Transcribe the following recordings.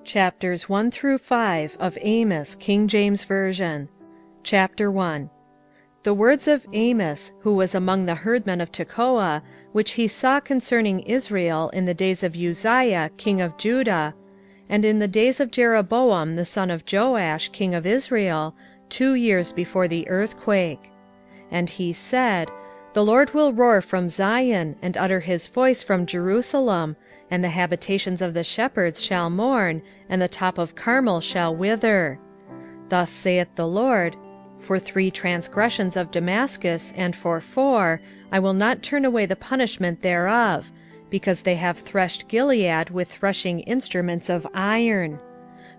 Chapters 1 through 5 of Amos, King James Version. Chapter 1. The words of Amos, who was among the herdmen of Tekoa, which he saw concerning Israel in the days of Uzziah king of Judah, and in the days of Jeroboam the son of Joash king of Israel, 2 years before the earthquake. And he said, The Lord will roar from Zion, and utter his voice from Jerusalem, and the habitations of the shepherds shall mourn, and the top of Carmel shall wither. Thus saith the Lord, For 3 transgressions of Damascus, and for 4, I will not turn away the punishment thereof, because they have threshed Gilead with threshing instruments of iron.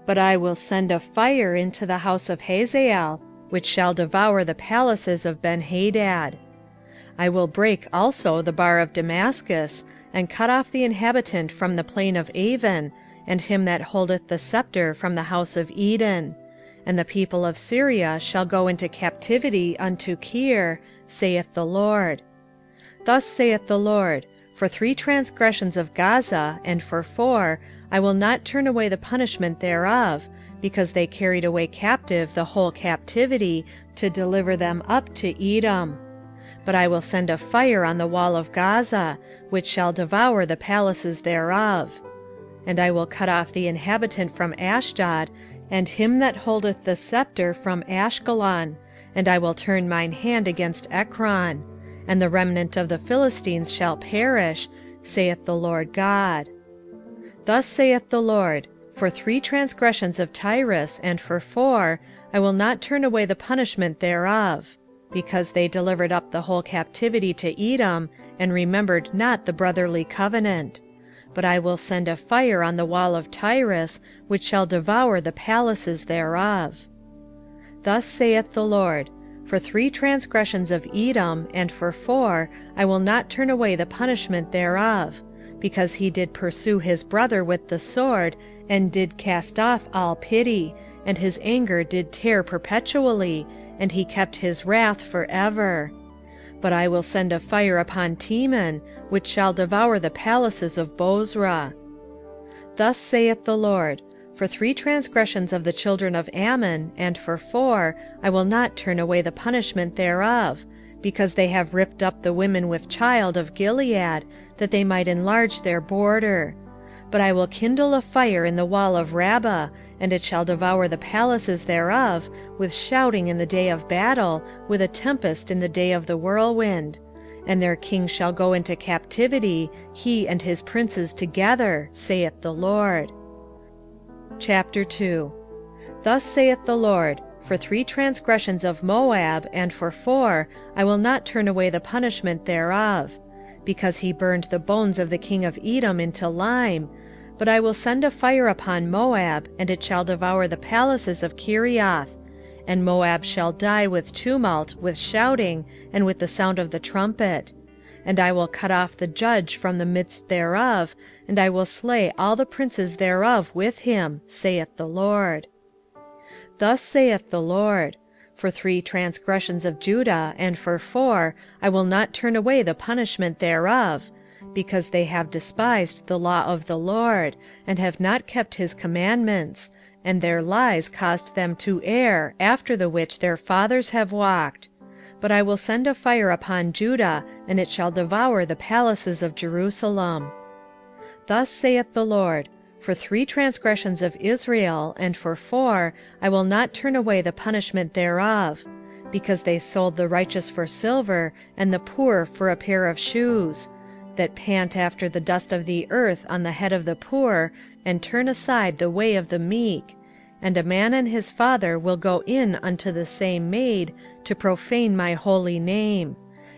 But I will send a fire into the house of Hazael, which shall devour the palaces of Benhadad. I will break also the bar of Damascus, and cut off the inhabitant from the plain of Avon, and him that holdeth the scepter from the house of Eden. And the people of Syria shall go into captivity unto Kir, saith the Lord. Thus saith the Lord, For 3 transgressions of Gaza, and for 4, I will not turn away the punishment thereof, because they carried away captive the whole captivity, to deliver them up to Edom. But I will send a fire on the wall of Gaza, which shall devour the palaces thereof. And I will cut off the inhabitant from Ashdod, and him that holdeth the scepter from Ashkelon, and I will turn mine hand against Ekron, and the remnant of the Philistines shall perish, saith the Lord God. Thus saith the Lord, For 3 transgressions of Tyrus, and for 4, I will not turn away the punishment thereof, because they delivered up the whole captivity to Edom, and remembered not the brotherly covenant. But I will send a fire on the wall of Tyrus, which shall devour the palaces thereof. Thus saith the Lord, For 3 transgressions of Edom, and for 4, I will not turn away the punishment thereof, because he did pursue his brother with the sword, and did cast off all pity, and his anger did tear perpetually, and he kept his wrath forever. But I will send a fire upon Teman, which shall devour the palaces of Bozrah. Thus saith the Lord, For 3 transgressions of the children of Ammon, and for 4, I will not turn away the punishment thereof, because they have ripped up the women with child of Gilead, that they might enlarge their border. But I will kindle a fire in the wall of Rabbah, and it shall devour the palaces thereof, with shouting in the day of battle, with a tempest in the day of the whirlwind. And their king shall go into captivity, he and his princes together, saith the Lord. Chapter 2. Thus saith the Lord, For 3 transgressions of Moab, and for 4, I will not turn away the punishment thereof, because he burned the bones of the king of Edom into lime, but I will send a fire upon Moab, and it shall devour the palaces of Kirioth, and Moab shall die with tumult, with shouting, and with the sound of the trumpet. And I will cut off the judge from the midst thereof, and I will slay all the princes thereof with him, saith the Lord. Thus saith the Lord, For 3 transgressions of Judah, and for 4, I will not turn away the punishment thereof, because they have despised the law of the Lord, and have not kept his commandments, and their lies caused them to err, after the which their fathers have walked. But I will send a fire upon Judah, and it shall devour the palaces of Jerusalem. Thus saith the Lord, For 3 transgressions of Israel, and for 4, I will not turn away the punishment thereof, because they sold the righteous for silver, and the poor for a pair of shoes, that pant after the dust of the earth on the head of the poor, and turn aside the way of the meek. And a man and his father will go in unto the same maid, to profane my holy name.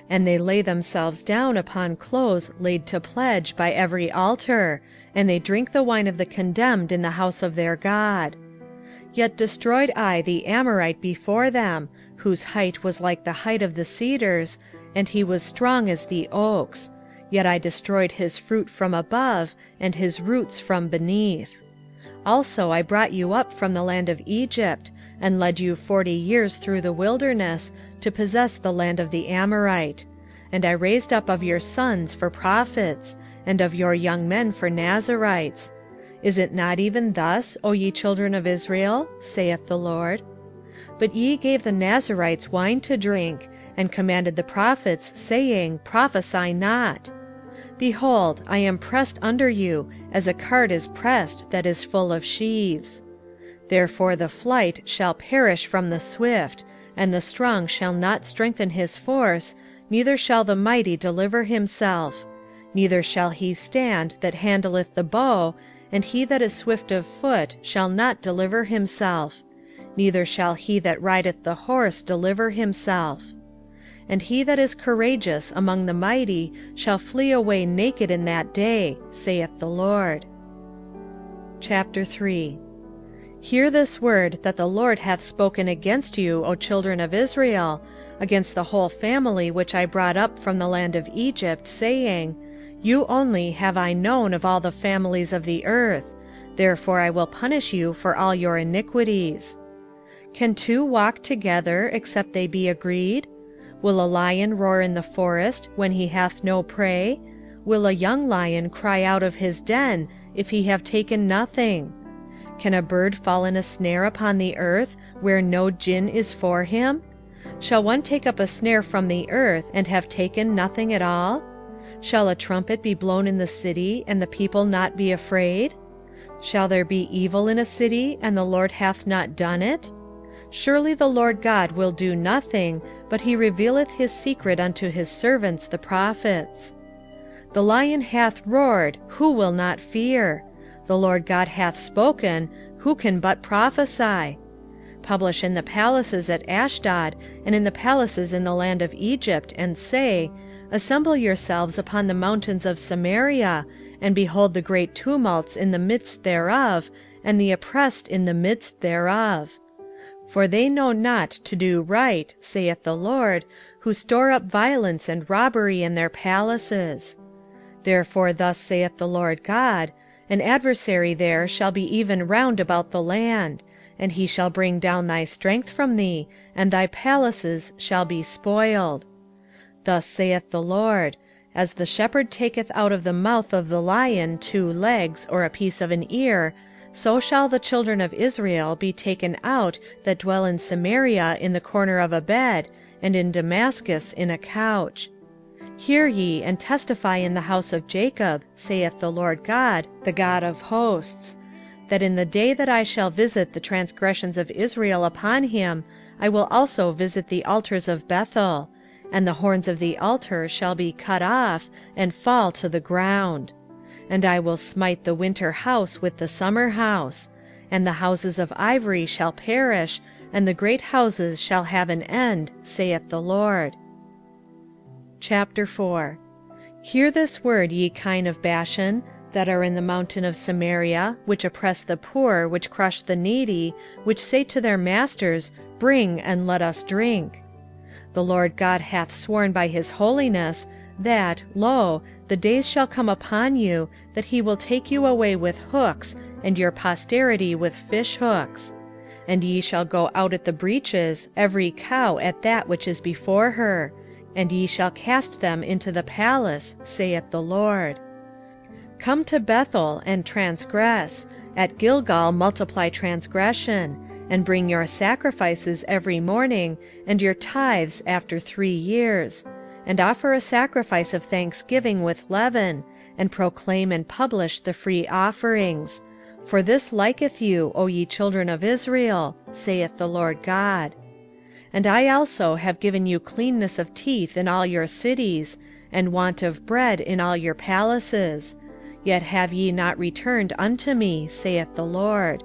And they lay themselves down upon clothes laid to pledge by every altar, and they drink the wine of the condemned in the house of their God. Yet destroyed I the Amorite before them, whose height was like the height of the cedars, and he was strong as the oaks. Yet I destroyed his fruit from above, and his roots from beneath. Also I brought you up from the land of Egypt, and led you 40 years through the wilderness, to possess the land of the Amorite. And I raised up of your sons for prophets, and of your young men for Nazarites. Is it not even thus, O ye children of Israel? saith the Lord. But ye gave the Nazarites wine to drink, and commanded the prophets, saying, Prophesy not. Behold, I am pressed under you, as a cart is pressed that is full of sheaves. Therefore the flight shall perish from the swift, and the strong shall not strengthen his force, neither shall the mighty deliver himself. Neither shall he stand that handleth the bow, and he that is swift of foot shall not deliver himself. Neither shall he that rideth the horse deliver himself. And he that is courageous among the mighty shall flee away naked in that day, saith the Lord. Chapter 3. Hear this word that the Lord hath spoken against you, O children of Israel, against the whole family which I brought up from the land of Egypt, saying, You only have I known of all the families of the earth, therefore I will punish you for all your iniquities. Can two walk together, except they be agreed? Will a lion roar in the forest, when he hath no prey? Will a young lion cry out of his den, if he have taken nothing? Can a bird fall in a snare upon the earth, where no gin is for him? Shall one take up a snare from the earth, and have taken nothing at all? Shall a trumpet be blown in the city, and the people not be afraid? Shall there be evil in a city, and the Lord hath not done it? Surely the Lord God will do nothing, but he revealeth his secret unto his servants the prophets. The lion hath roared, who will not fear? The Lord God hath spoken, who can but prophesy? Publish in the palaces at Ashdod, and in the palaces in the land of Egypt, and say, Assemble yourselves upon the mountains of Samaria, and behold the great tumults in the midst thereof, and the oppressed in the midst thereof. For they know not to do right, saith the Lord, who store up violence and robbery in their palaces. Therefore thus saith the Lord God, An adversary there shall be even round about the land, and he shall bring down thy strength from thee, and thy palaces shall be spoiled. Thus saith the Lord, As the shepherd taketh out of the mouth of the lion 2 legs, or a piece of an ear, so shall the children of Israel be taken out that dwell in Samaria in the corner of a bed, and in Damascus in a couch. Hear ye, and testify in the house of Jacob, saith the Lord God, the God of hosts, that in the day that I shall visit the transgressions of Israel upon him, I will also visit the altars of Bethel, and the horns of the altar shall be cut off, and fall to the ground. And I will smite the winter house with the summer house, and the houses of ivory shall perish, and the great houses shall have an end, saith the Lord. Chapter 4. Hear this word, ye kine of Bashan, that are in the mountain of Samaria, which oppress the poor, which crush the needy, which say to their masters, Bring, and let us drink. The Lord God hath sworn by his holiness, that, lo, the days shall come upon you, that he will take you away with hooks, and your posterity with fish hooks. And ye shall go out at the breaches, every cow at that which is before her, and ye shall cast them into the palace, saith the Lord. Come to Bethel, and transgress, at Gilgal multiply transgression, and bring your sacrifices every morning, and your tithes after 3 years, and offer a sacrifice of thanksgiving with leaven, and proclaim and publish the free offerings. For this liketh you, O ye children of Israel, saith the Lord God. And I also have given you cleanness of teeth in all your cities, and want of bread in all your palaces. Yet have ye not returned unto me, saith the Lord.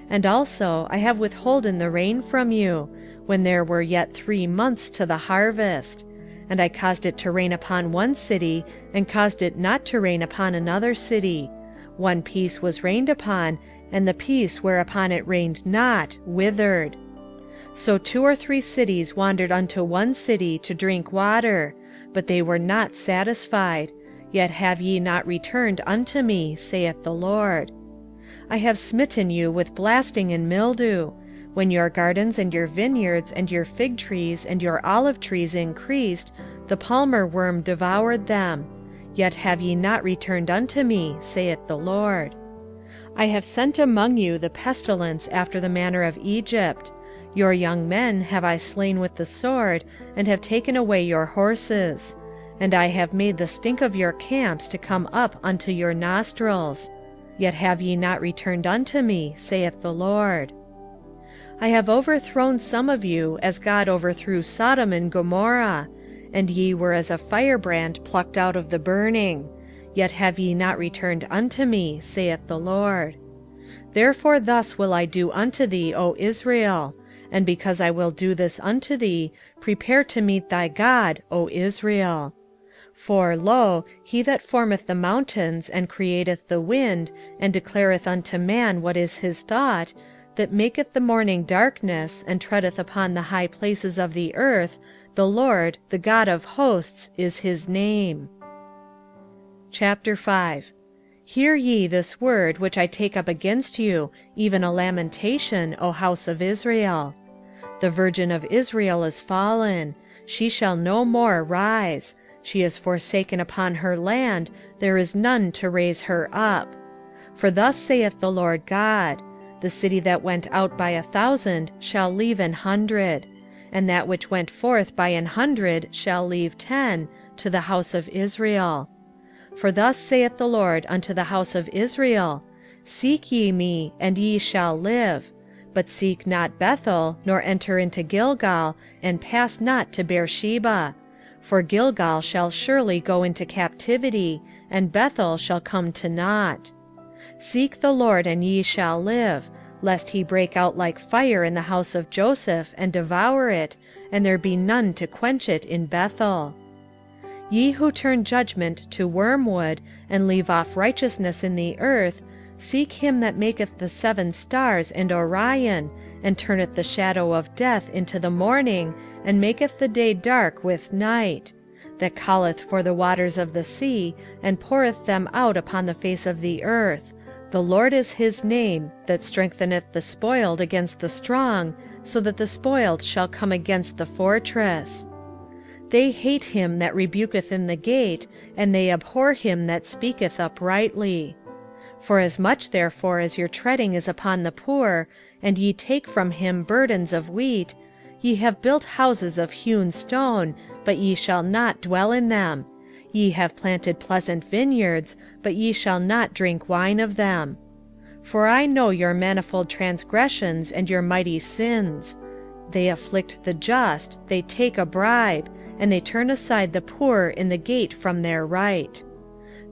And also I have withholden the rain from you, when there were yet 3 months to the harvest. And I caused it to rain upon one city, and caused it not to rain upon another city. One piece was rained upon, and the piece whereupon it rained not withered. So 2 or 3 cities wandered unto one city to drink water, but they were not satisfied. Yet have ye not returned unto me, saith the Lord. I have smitten you with blasting and mildew. When your gardens and your vineyards and your fig trees and your olive trees increased, the palmer worm devoured them. Yet have ye not returned unto me, saith the Lord. I have sent among you the pestilence after the manner of Egypt. Your young men have I slain with the sword, and have taken away your horses. And I have made the stink of your camps to come up unto your nostrils. Yet have ye not returned unto me, saith the Lord. I have overthrown some of you, as God overthrew Sodom and Gomorrah, and ye were as a firebrand plucked out of the burning. Yet have ye not returned unto me, saith the Lord. Therefore thus will I do unto thee, O Israel. And because I will do this unto thee, prepare to meet thy God, O Israel. For, lo, he that formeth the mountains, and createth the wind, and declareth unto man what is his thought, that maketh the morning darkness, and treadeth upon the high places of the earth, the Lord, the God of hosts, is his name. Chapter 5. Hear ye this word which I take up against you, even a lamentation, O house of Israel. The virgin of Israel is fallen, she shall no more rise. She is forsaken upon her land, there is none to raise her up. For thus saith the Lord God, the city that went out by 1,000 shall leave 100, and that which went forth by 100 shall leave 10, to the house of Israel. For thus saith the Lord unto the house of Israel, Seek ye me, and ye shall live. But seek not Bethel, nor enter into Gilgal, and pass not to Beersheba. For Gilgal shall surely go into captivity, and Bethel shall come to naught. Seek the Lord, and ye shall live, lest he break out like fire in the house of Joseph, and devour it, and there be none to quench it in Bethel. Ye who turn judgment to wormwood, and leave off righteousness in the earth, seek him that maketh the 7 stars and Orion, and turneth the shadow of death into the morning, and maketh the day dark with night, that calleth for the waters of the sea, and poureth them out upon the face of the earth. The Lord is his name, that strengtheneth the spoiled against the strong, so that the spoiled shall come against the fortress. They hate him that rebuketh in the gate, and they abhor him that speaketh uprightly. Forasmuch therefore as your treading is upon the poor, and ye take from him burdens of wheat, ye have built houses of hewn stone, but ye shall not dwell in them. Ye have planted pleasant vineyards, but ye shall not drink wine of them. For I know your manifold transgressions and your mighty sins. They afflict the just, they take a bribe, and they turn aside the poor in the gate from their right.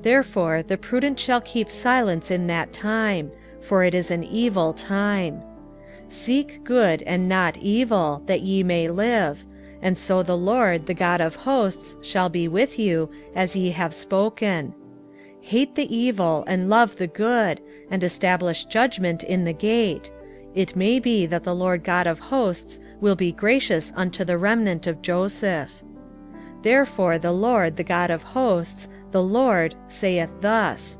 Therefore the prudent shall keep silence in that time, for it is an evil time. Seek good and not evil, that ye may live, and so the Lord, the God of hosts, shall be with you, as ye have spoken. Hate the evil, and love the good, and establish judgment in the gate. It may be that the Lord God of hosts will be gracious unto the remnant of Joseph. Therefore the Lord, the God of hosts, the Lord, saith thus,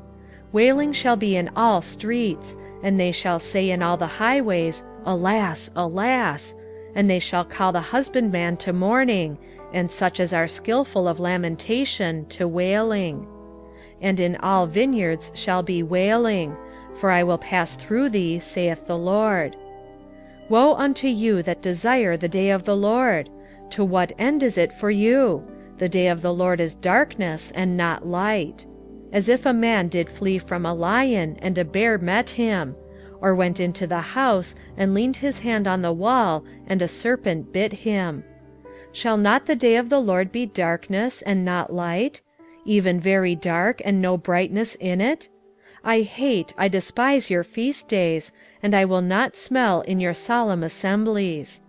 Wailing shall be in all streets, and they shall say in all the highways, Alas, alas! And they shall call the husbandman to mourning, and such as are skillful of lamentation to wailing. And in all vineyards shall be wailing, for I will pass through thee, saith the Lord. Woe unto you that desire the day of the Lord! To what end is it for you? The day of the Lord is darkness, and not light. As if a man did flee from a lion, and a bear met him, or went into the house, and leaned his hand on the wall, and a serpent bit him. Shall not the day of the Lord be darkness, and not light? Even very dark, and no brightness in it? I despise your feast days, and I will not smell in your solemn assemblies.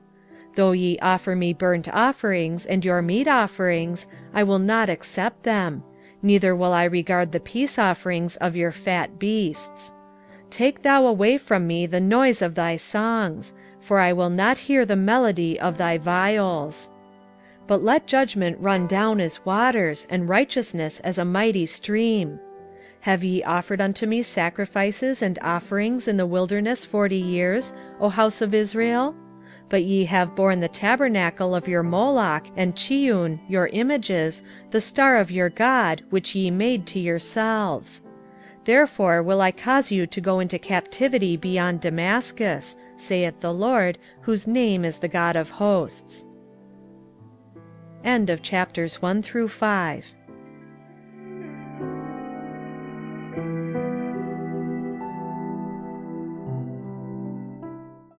Though ye offer me burnt offerings, and your meat offerings, I will not accept them, neither will I regard the peace offerings of your fat beasts. Take thou away from me the noise of thy songs, for I will not hear the melody of thy viols. But let judgment run down as waters, and righteousness as a mighty stream. Have ye offered unto me sacrifices and offerings in the wilderness 40 years, O house of Israel? But ye have borne the tabernacle of your Moloch, and Chiun, your images, the star of your god, which ye made to yourselves. Therefore will I cause you to go into captivity beyond Damascus, saith the Lord, whose name is the God of hosts. End of chapters 1 through 5.